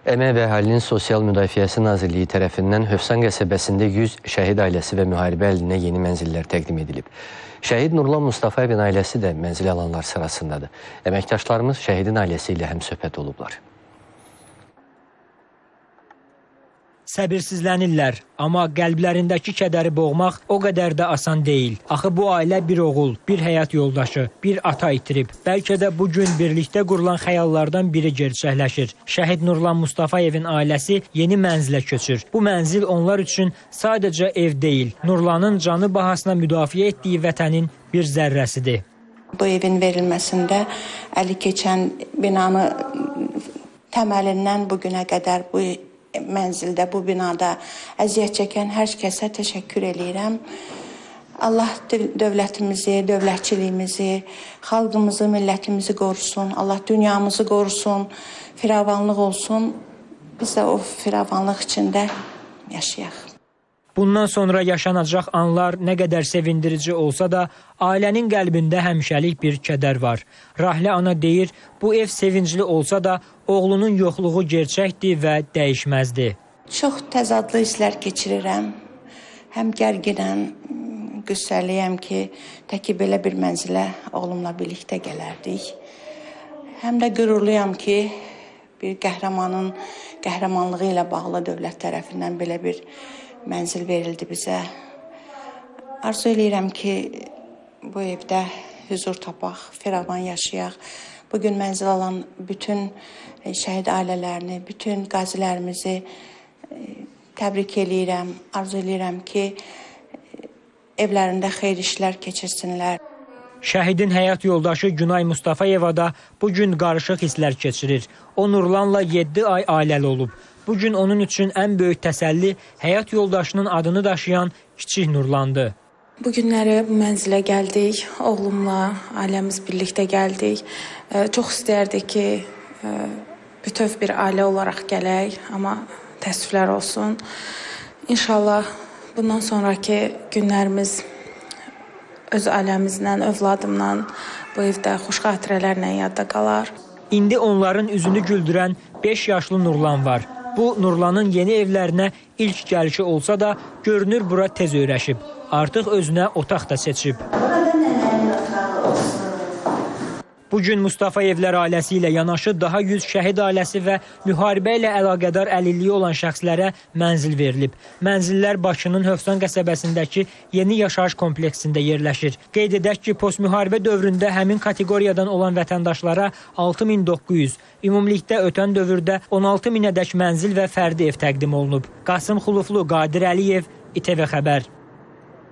Əmək və Əhalinin Sosial Müdafiəsi Nazirliyi tərəfindən Hövsan qəsəbəsində 100 şəhid ailəsi və müharibə əhlinə yeni mənzillər təqdim edilib. Şəhid Nurlan Mustafayevin ailəsi də mənzil alanlar sırasındadır. Əməkdaşlarımız şəhidin ailəsi ilə həmsöhbət olublar. Səbirsizlənirlər, amma qəlblərindəki kədəri boğmaq o qədər də asan deyil. Axı bu ailə bir oğul, bir həyat yoldaşı, bir ata itirib. Bəlkə də bu gün birlikdə qurulan xəyallardan biri gerçəkləşir. Şəhid Nurlan Mustafayevin ailəsi yeni mənzilə köçür. Bu mənzil onlar üçün sadəcə ev deyil, Nurlanın canı bahasına müdafiə etdiyi vətənin bir zərrəsidir. Bu evin verilməsində əli keçən binanı təməlindən bugünə qədər bu mənzildə, bu binada əziyyət çəkən hər kəsə təşəkkür edirəm. Allah dövlətimizi, dövlətçiliyimizi, xalqımızı, millətimizi qorusun. Allah dünyamızı qorusun, firavanlıq olsun. Biz də o firavanlıq içində yaşayaq. Bundan sonra yaşanacaq anlar nə qədər sevindirici olsa da, ailənin qəlbində həmişəlik bir kədər var. Rahlə ana deyir, bu ev sevincli olsa da, oğlunun yoxluğu gerçəkdir və dəyişməzdir. Çox təzadlı hisslər keçirirəm. Həm gərginəm, qüssəliyəm ki, təki belə bir mənzilə oğlumla birlikdə gələrdik. Həm də qürurluyam ki, bir qəhrəmanın qəhrəmanlığı ilə bağlı dövlət tərəfindən belə bir mənzil verildi bizə. Arzu edirəm ki, bu evdə huzur tapaq, firavan yaşayaq. Bugün mənzil alan bütün şəhid ailələrini, bütün qazilərimizi təbrik edirəm. Arzu edirəm ki, evlərində xeyir işlər keçirsinlər. Şəhidin həyat yoldaşı Günay Mustafayeva da bugün qarışıq hisslər keçirir. O Nurlanla 7 ay ailəli olub. Bugün onun üçün ən böyük təsəlli həyat yoldaşının adını daşıyan kiçik Nurlandı. Bu günləri bu mənzilə gəldik, oğlumla, ailəmiz birlikdə gəldik. Çox istəyərdik ki, bütöv bir ailə olaraq gələk, amma təəssüflər olsun. İnşallah bundan sonraki günlərimiz öz ailəmizlə, övladımla bu evdə xoş xatirələrlə yadda qalar. İndi onların üzünü güldürən 5 yaşlı Nurlan var. Bu, Nurlanın yeni evlərinə ilk gəlişi olsa da, görünür bura tez öyrəşib. Artıq özünə otaq da seçib. Bugün Mustafayevlər ailəsi ilə yanaşı daha 100 şəhid ailəsi və müharibə ilə əlaqədar əlilliyi olan şəxslərə mənzil verilib. Mənzillər Bakının Hövsan qəsəbəsindəki yeni yaşayış kompleksində yerləşir. Qeyd edək ki, postmüharibə dövründə həmin kateqoriyadan olan vətəndaşlara 6900, ümumilikdə ötən dövrdə 16000-ədək mənzil və fərdi ev təqdim olunub. Qasım Xuluflu, Qadir Əliyev, İTV Xəbər.